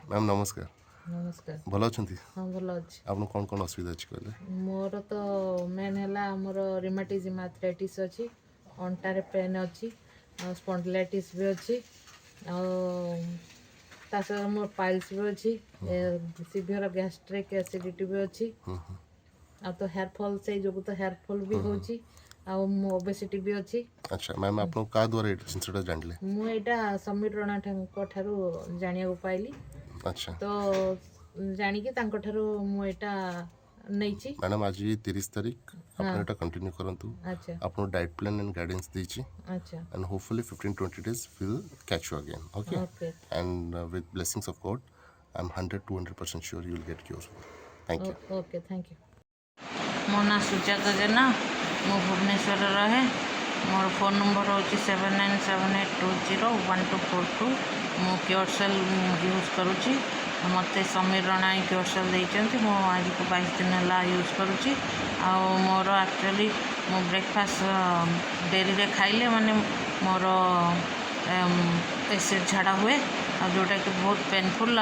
Ma'am नमस्कार। नमस्कार। भल अच्छा? हाँ भल अच्छी। आपको कौन कौन असुविधा अच्छी कहले? मोर तो मेन है मोर रिमाटिज्म आर्थराइटिस अच्छी, अंटारे पेन अच्छी, स्पॉन्डिलाइटिस भी अच्छी, आ मोर पाइल्स भी अच्छी, सीवियर गैस्ट्रिक एसिडिटी भी अच्छी, आ तो हेयर फॉल से जो तो हेयर फॉल भी होची, आ ओबेसिटी भी अच्छी। अच्छा मैम आप क्या द्वारा ये जिनसटा जानले? मु एटा समीर राणा ठारू जानिया पाइली। अच्छा तो जानिकी तांको ठारू मु एटा नैची। मैडम आज 30 तारीख हाँ। आप कंटिन्यू करंतु। अच्छा आपको डाइट प्लान एंड गाइडेंस दीची अच्छा and hopefully 15-20 days we'll catch you again. Okay? Okay And with blessings of God, I'm 100-200% sure you'll get cured. Thank you. Okay thank you. मो ना सुजाता जेना, मु भुवनेश्वर रहे। मोर फोन नंबर हूँ 7978201242। मु क्योरसेल यूज करुँची, मत समीर राणा क्योरसेल देते मु आज को 22 दिन है यूज करुँची। मोर एक्चुअली मो ब्रेकफास्ट डेरी रे खाइले माने मोर एसिड झाड़ा हुए जोटा कि बहुत पेनफुल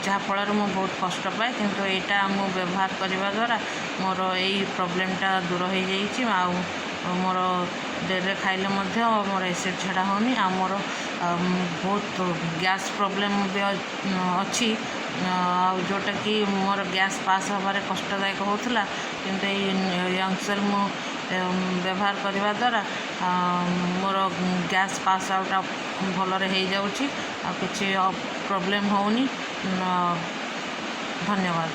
जहाँफल मु बहुत कष्ट पाए, किंतु यहाँ मु व्यवहार करने द्वारा मोर यही प्रोब्लेमटा दूर हो जाइए। मोर डेरे खाइले मोर एसिड छाड़ा होनी आ मोर बहुत गैस प्रोब्लेम भी अच्छी, जोटा कि मोर गैस पास हबारे कष्टदायक होता, किंतु यंगसेल मु व्यवहार करने द्वारा मोर गैस पास आउटा भलरे हो जाऊँगी, किसी प्रोब्लेम होनी। धन्यवाद।